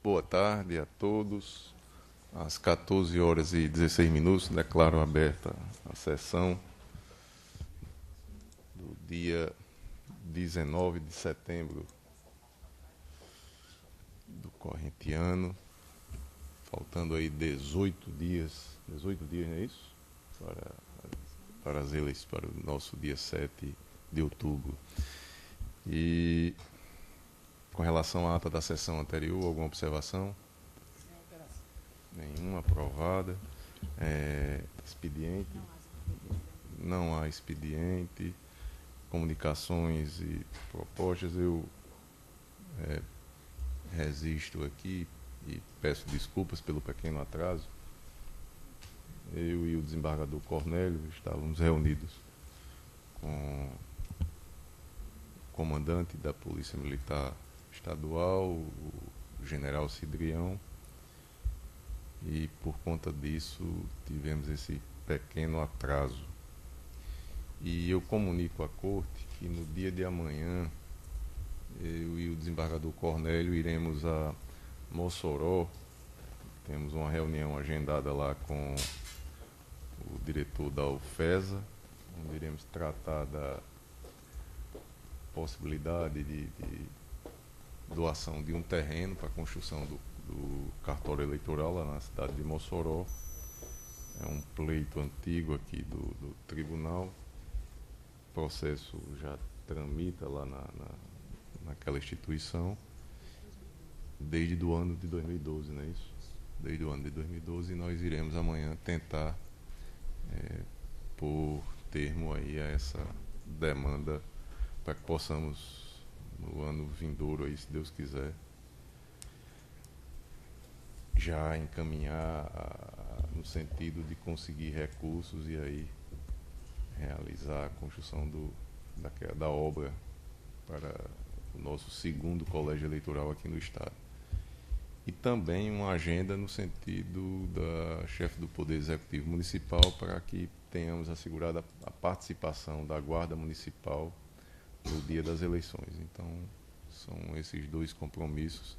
Boa tarde a todos. Às 14 horas e 16 minutos, declaro aberta a sessão do dia 19 de setembro do corrente ano, faltando aí 18 dias, não é isso? Para as eleições, para o nosso dia 7 de outubro. E com relação à ata da sessão anterior, alguma observação? Nenhuma aprovada. Expediente? Não há expediente. Comunicações e propostas, eu resisto aqui e peço desculpas pelo pequeno atraso. Eu e o desembargador Cornélio estávamos reunidos com o comandante da Polícia Militar Estadual, o general Cidrião, e por conta disso tivemos esse pequeno atraso. E eu comunico à Corte que no dia de amanhã eu e o desembargador Cornélio iremos a Mossoró. Temos uma reunião agendada lá com o diretor da UFESA, onde iremos tratar da possibilidade de doação de um terreno para a construção do cartório eleitoral lá na cidade de Mossoró. É um pleito antigo aqui do tribunal. O processo já tramita lá naquela instituição desde o ano de 2012, não é isso? Desde o ano de 2012, e nós iremos amanhã tentar pôr termo aí a essa demanda para que possamos, no ano vindouro, aí, se Deus quiser, já encaminhar no sentido de conseguir recursos e aí realizar a construção da obra para o nosso segundo colégio eleitoral aqui no estado. E também uma agenda no sentido da chefe do Poder Executivo Municipal para que tenhamos assegurada a participação da Guarda Municipal no dia das eleições. Então, são esses dois compromissos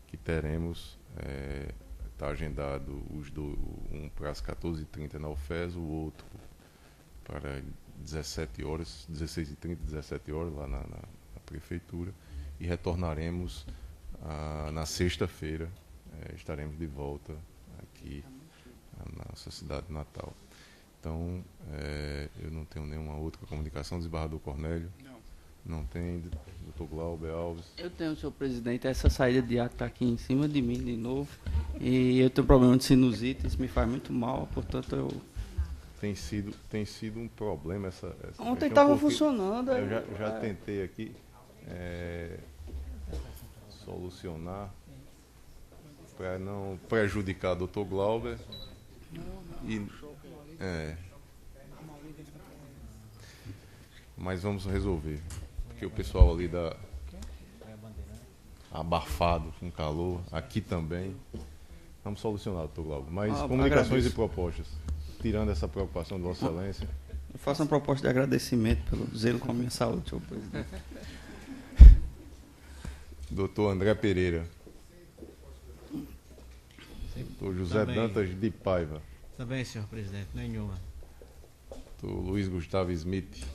que teremos. Está agendado um para as 14h30 na UFES, o outro para 17 horas, 16h30, 17 horas lá na Prefeitura, e retornaremos na sexta-feira, estaremos de volta aqui na nossa cidade natal. Então, eu não tenho nenhuma outra comunicação. Desembargador Cornélio? Não tem. Doutor Glauber Alves? Eu tenho, senhor presidente. Essa saída de ar está aqui em cima de mim de novo. E eu tenho problema de sinusite, isso me faz muito mal, portanto eu... Tem sido um problema essa Ontem estava funcionando. Eu já tentei aqui solucionar para não prejudicar o doutor Glauber. Mas vamos resolver, porque o pessoal ali abafado com calor, aqui também. Vamos solucionar, doutor Glauber. Mas comunicações e propostas, tirando essa preocupação de Vossa Excelência. Eu faço uma proposta de agradecimento pelo zelo com a minha saúde, senhor presidente. Doutor André Pereira. Doutor José Também. Dantas de Paiva. Também, senhor presidente, nenhuma. Doutor Luiz Gustavo Smith.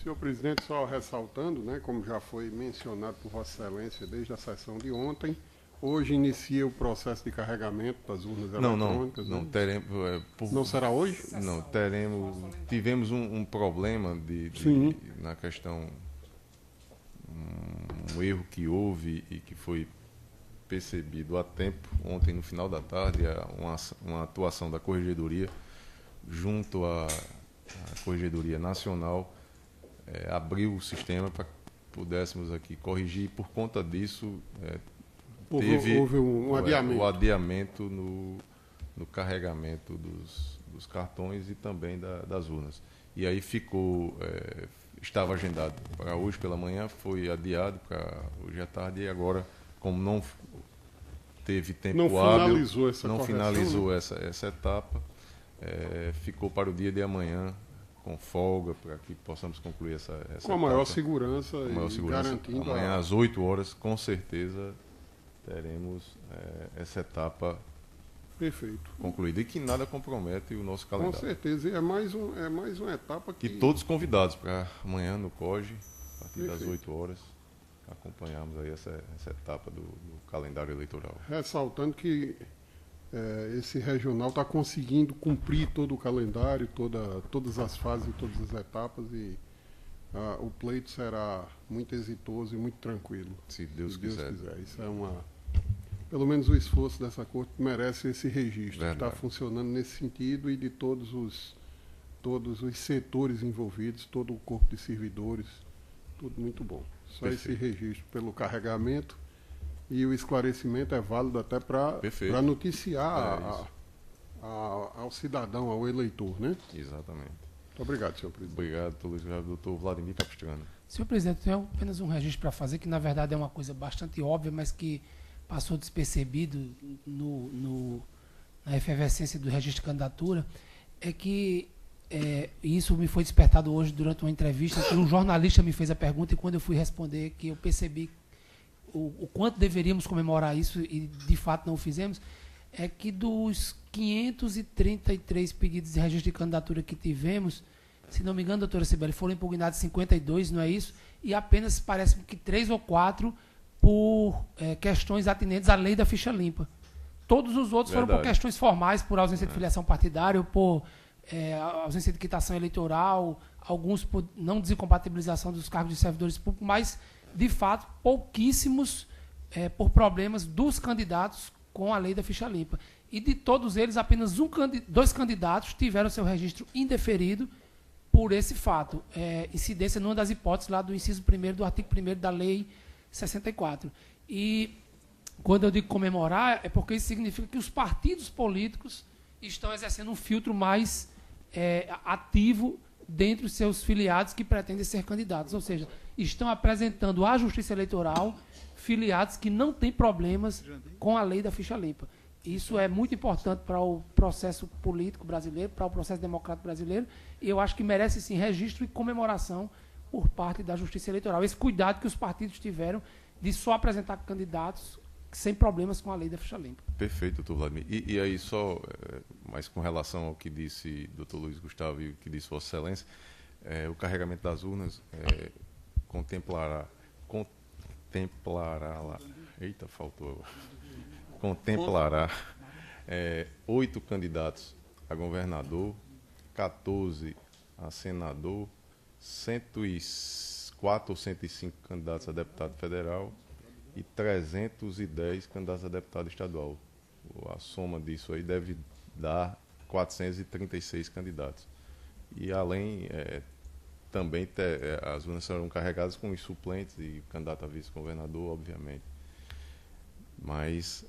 Senhor presidente, só ressaltando, né, como já foi mencionado por Vossa Excelência desde a sessão de ontem, hoje inicia o processo de carregamento das urnas eletrônicas. Não né? teremos. Não será hoje? Não, teremos. Tivemos um problema Sim. na questão, um erro que houve e que foi percebido a tempo, ontem no final da tarde, uma atuação da Corregedoria junto à Corregedoria Nacional, abriu o sistema para que pudéssemos aqui corrigir, e por conta disso Houve um adiamento. o adiamento no carregamento dos cartões e também das urnas. E aí estava agendado para hoje pela manhã, foi adiado para hoje à tarde, e agora, como não teve tempo hábil, não finalizou essa etapa, ficou para o dia de amanhã, com folga, para que possamos concluir essa com a maior segurança e garantindo. Garantindo amanhã às 8 horas, com certeza, teremos essa etapa Perfeito. concluída e que nada compromete o nosso calendário. Com certeza, e é mais uma etapa que... E todos convidados para amanhã no COGE, a partir das Perfeito. 8 horas, acompanharmos aí essa etapa do calendário eleitoral. Ressaltando que esse regional está conseguindo cumprir todo o calendário, todas as fases e todas as etapas, e o pleito será muito exitoso e muito tranquilo. Se Deus quiser. Isso pelo menos o esforço dessa corte merece esse registro, que está Verdade. funcionando nesse sentido, e de todos os setores envolvidos, todo o corpo de servidores, tudo muito bom. Só Perfeito. esse registro pelo carregamento, e o esclarecimento é válido até para noticiar ao cidadão, ao eleitor, né? Exatamente. Muito obrigado, senhor presidente. Obrigado, doutor Vladimir Capistrano. Senhor presidente, eu tenho apenas um registro para fazer, que na verdade é uma coisa bastante óbvia, mas que passou despercebido na efervescência do registro de candidatura, é que isso me foi despertado hoje durante uma entrevista, que um jornalista me fez a pergunta, e quando eu fui responder, que eu percebi o quanto deveríamos comemorar isso, e de fato não o fizemos, é que dos 533 pedidos de registro de candidatura que tivemos, se não me engano, doutora Cibele, foram impugnados 52, não é isso? E apenas, parece que 3 ou 4 por questões atinentes à lei da ficha limpa. Todos os outros foram por questões formais, por ausência de filiação partidária, por ausência de quitação eleitoral, alguns por não desincompatibilização dos cargos de servidores públicos, mas, de fato, pouquíssimos por problemas dos candidatos com a lei da ficha limpa. E de todos eles, apenas 2 candidatos tiveram seu registro indeferido por esse fato. Incidência numa das hipóteses lá do inciso 1º do artigo 1º da lei 64. E quando eu digo comemorar, é porque isso significa que os partidos políticos estão exercendo um filtro mais ativo dentre os seus filiados que pretendem ser candidatos. Ou seja, estão apresentando à Justiça Eleitoral filiados que não têm problemas com a lei da ficha limpa. Isso é muito importante para o processo político brasileiro, para o processo democrático brasileiro, e eu acho que merece, sim, registro e comemoração por parte da Justiça Eleitoral. Esse cuidado que os partidos tiveram de só apresentar candidatos sem problemas com a lei da ficha limpa. Perfeito, doutor Vladimir. E aí, só, mas com relação ao que disse doutor Luiz Gustavo e o que disse Vossa Excelência, o carregamento das urnas contemplará lá. Eita, faltou. Contemplará 8 candidatos a governador, 14 a senador, 104 ou 105 candidatos a deputado federal e 310 candidatos a deputado estadual. A soma disso aí deve dar 436 candidatos. E além, também as urnas serão carregadas com os suplentes e candidato a vice-governador, obviamente. Mas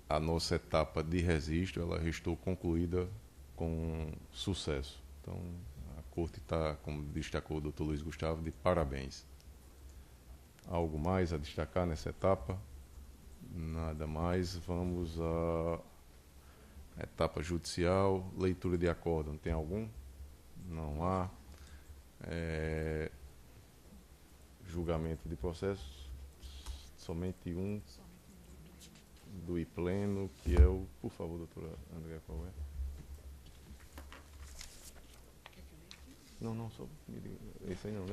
a nossa etapa de registro, ela restou concluída com sucesso. Então, a Corte está, como destacou o doutor Luiz Gustavo, de parabéns. Algo mais a destacar nessa etapa? Nada mais. Vamos à etapa judicial. Leitura de acórdão. Tem algum? Não há. Julgamento de processos. Somente um do IPleno, que é o... Por favor, doutora André, qual é? Não, só... Esse aí não.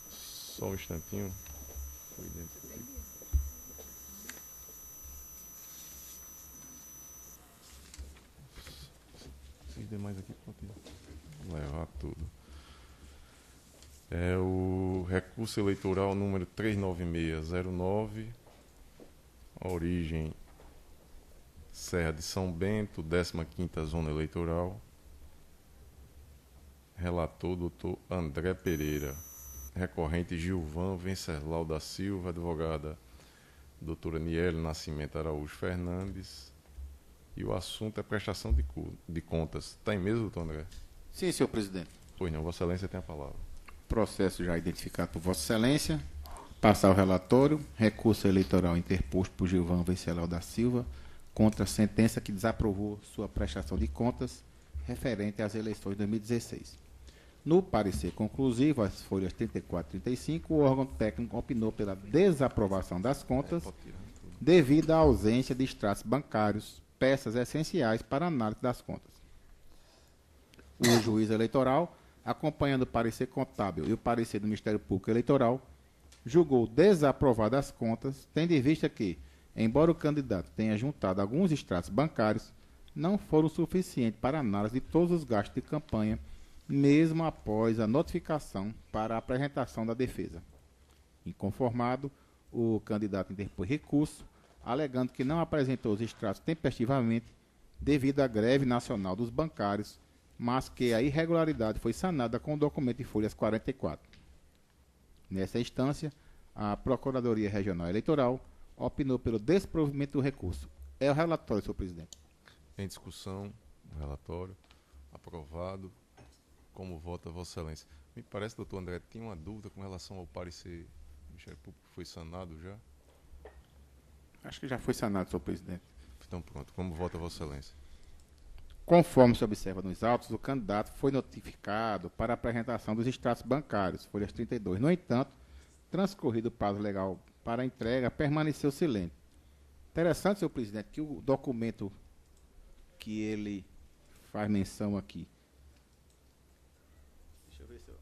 Só um instantinho. Esses demais aqui, pode levar tudo. É o recurso eleitoral número 39609, origem Serra de São Bento, 15ª Zona Eleitoral. Relator, doutor André Pereira. Recorrente, Gilvan Venceslau da Silva. Advogada, doutora Niele Nascimento Araújo Fernandes. E o assunto é prestação de contas. Está em mesa, doutor André? Sim, senhor presidente. Pois não, Vossa Excelência tem a palavra. Processo já identificado por Vossa Excelência. Passar o relatório. Recurso eleitoral interposto por Gilvan Venceslau da Silva contra a sentença que desaprovou sua prestação de contas referente às eleições de 2016. No parecer conclusivo, as folhas 34 e 35, o órgão técnico opinou pela desaprovação das contas devido à ausência de extratos bancários, peças essenciais para a análise das contas. O juiz eleitoral, acompanhando o parecer contábil e o parecer do Ministério Público Eleitoral, julgou desaprovadas as contas, tendo em vista que, embora o candidato tenha juntado alguns extratos bancários, não foram suficientes para análise de todos os gastos de campanha, mesmo após a notificação para a apresentação da defesa. Inconformado, o candidato interpôs recurso, alegando que não apresentou os extratos tempestivamente devido à greve nacional dos bancários, mas que a irregularidade foi sanada com o documento de folhas 44. Nessa instância, a Procuradoria Regional Eleitoral opinou pelo desprovimento do recurso. É o relatório, senhor presidente. Em discussão, o relatório aprovado. Como vota Vossa Excelência? Me parece, doutor André, tinha uma dúvida com relação ao parecer do Ministério Público, foi sanado já? Acho que já foi sanado, senhor presidente. Então pronto, como vota Vossa Excelência? Conforme se observa nos autos, o candidato foi notificado para a apresentação dos extratos bancários, folhas 32. No entanto, transcorrido o prazo legal para a entrega, permaneceu silente. Interessante, senhor presidente, que o documento que ele faz menção aqui, deixa eu ver se eu...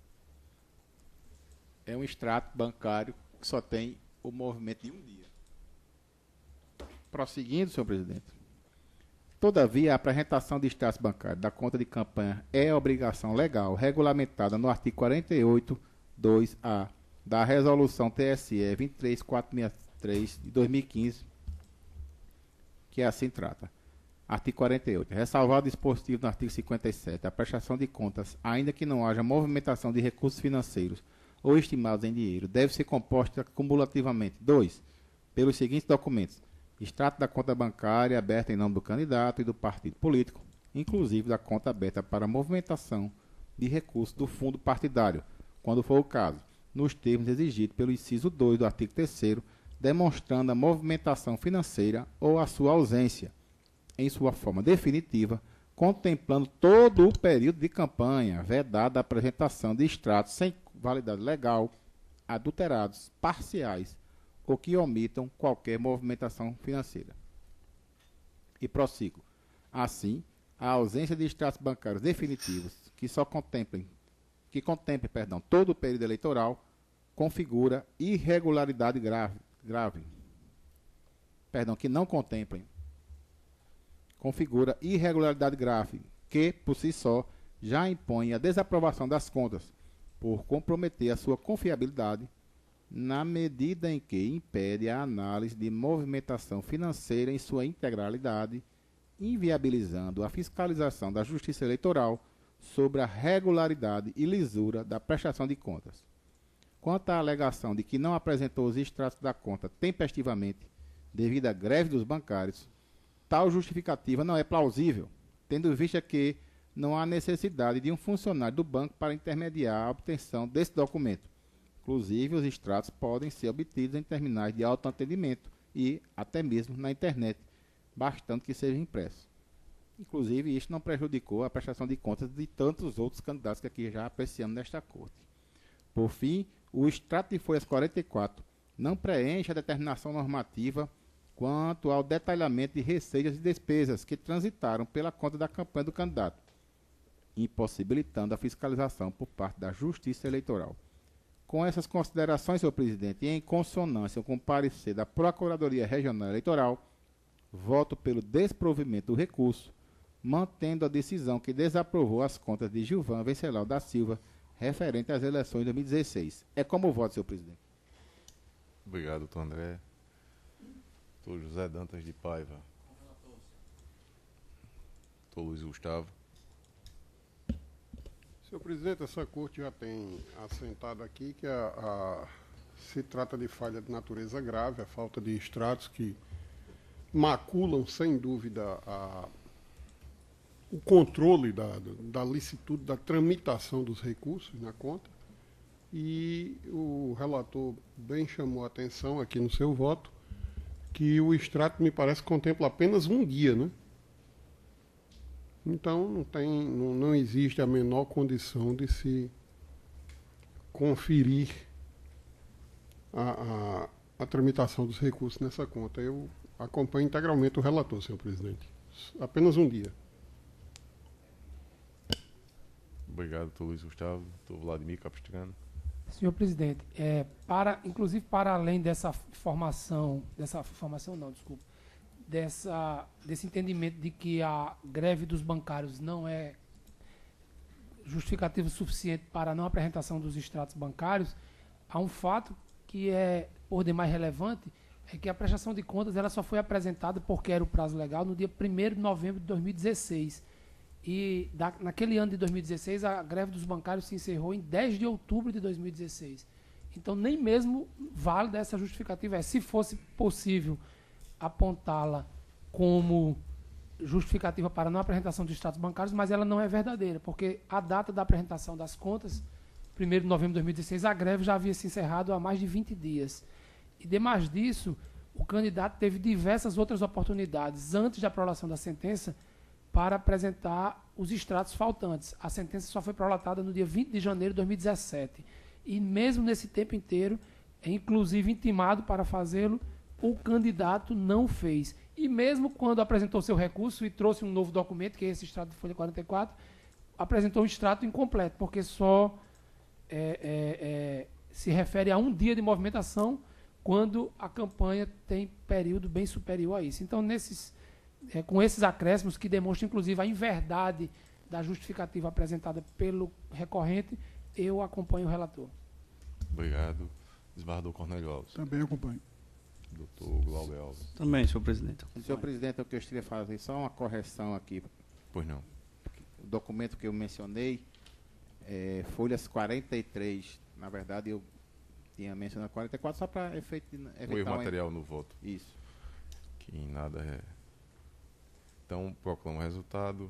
é um extrato bancário que só tem o movimento de um dia. Prosseguindo, senhor presidente. Todavia, a apresentação de extratos bancários da conta de campanha é obrigação legal regulamentada no artigo 48, 2A da Resolução TSE 23463 de 2015, que assim trata. Artigo 48. Ressalvado o dispositivo no artigo 57, a prestação de contas, ainda que não haja movimentação de recursos financeiros ou estimados em dinheiro, deve ser composta cumulativamente. 2. Pelos seguintes documentos: extrato da conta bancária aberta em nome do candidato e do partido político, inclusive da conta aberta para movimentação de recursos do fundo partidário, quando for o caso, nos termos exigidos pelo inciso 2 do artigo 3º, demonstrando a movimentação financeira ou a sua ausência, em sua forma definitiva, contemplando todo o período de campanha, vedada a apresentação de extratos sem validade legal, adulterados, parciais, ou que omitam qualquer movimentação financeira. E prossigo. Assim, a ausência de extratos bancários definitivos que contemplem todo o período eleitoral configura irregularidade que não contemplem. Configura irregularidade grave, que, por si só, já impõe a desaprovação das contas, por comprometer a sua confiabilidade, na medida em que impede a análise de movimentação financeira em sua integralidade, inviabilizando a fiscalização da Justiça Eleitoral sobre a regularidade e lisura da prestação de contas. Quanto à alegação de que não apresentou os extratos da conta tempestivamente, devido à greve dos bancários, tal justificativa não é plausível, tendo em vista que não há necessidade de um funcionário do banco para intermediar a obtenção desse documento. Inclusive, os extratos podem ser obtidos em terminais de autoatendimento e até mesmo na internet, bastando que seja impresso. Inclusive, isso não prejudicou a prestação de contas de tantos outros candidatos que aqui já apreciamos nesta corte. Por fim, o extrato de folhas 44 não preenche a determinação normativa quanto ao detalhamento de receitas e despesas que transitaram pela conta da campanha do candidato, impossibilitando a fiscalização por parte da Justiça Eleitoral. Com essas considerações, senhor presidente, e em consonância com o parecer da Procuradoria Regional Eleitoral, voto pelo desprovimento do recurso, mantendo a decisão que desaprovou as contas de Gilvan Venceslau da Silva referente às eleições de 2016. É como voto, senhor presidente. Obrigado, doutor André. Doutor José Dantas de Paiva. Doutor Luiz Gustavo. Senhor presidente, essa corte já tem assentado aqui que se trata de falha de natureza grave, a falta de extratos que maculam, sem dúvida, o controle da licitude, da tramitação dos recursos na conta. E o relator bem chamou a atenção aqui no seu voto que o extrato, me parece, contempla apenas um dia, né? Então não existe a menor condição de se conferir a tramitação dos recursos nessa conta. Eu acompanho integralmente o relator, senhor presidente. Apenas um dia. Obrigado, doutor Luiz Gustavo. Doutor Vladimir Capistrano. Senhor presidente, inclusive para além desse entendimento de que a greve dos bancários não é justificativo suficiente para a não apresentação dos extratos bancários, há um fato que é, por demais relevante, é que a prestação de contas ela só foi apresentada, porque era o prazo legal, no dia 1º de novembro de 2016. E naquele ano de 2016, a greve dos bancários se encerrou em 10 de outubro de 2016. Então, nem mesmo válida essa justificativa. Se fosse possível apontá-la como justificativa para não apresentação de extratos bancários, mas ela não é verdadeira, porque a data da apresentação das contas, 1º de novembro de 2016, a greve já havia se encerrado há mais de 20 dias. E, demais disso, o candidato teve diversas outras oportunidades, antes da prolação da sentença, para apresentar os extratos faltantes. A sentença só foi prolatada no dia 20 de janeiro de 2017. E mesmo nesse tempo inteiro, inclusive intimado para fazê-lo, o candidato não fez. E mesmo quando apresentou seu recurso e trouxe um novo documento, que é esse extrato de folha 44, apresentou um extrato incompleto, porque só se refere a um dia de movimentação, quando a campanha tem período bem superior a isso. Então, com esses acréscimos, que demonstram, inclusive, a inverdade da justificativa apresentada pelo recorrente, eu acompanho o relator. Obrigado. Desembargador Cornélio Alves. Também acompanho. Doutor Glauber Alves. Também, senhor presidente. Senhor presidente, eu gostaria de fazer só uma correção aqui. Pois não. O documento que eu mencionei, folhas 43, na verdade eu tinha mencionado 44, só para O erro material no voto. Isso. Que em nada é. Então, proclamo o resultado.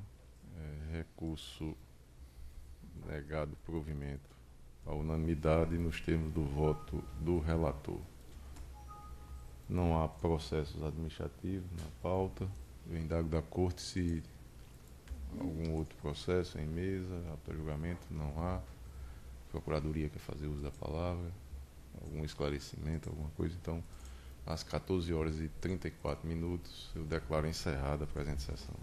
Recurso negado provimento à unanimidade nos termos do voto do relator. Não há processos administrativos na pauta. Eu indago da Corte se algum outro processo em mesa, apto a julgamento. Não há. A Procuradoria quer fazer uso da palavra. Algum esclarecimento, alguma coisa. Então, às 14h34, eu declaro encerrada a presente sessão.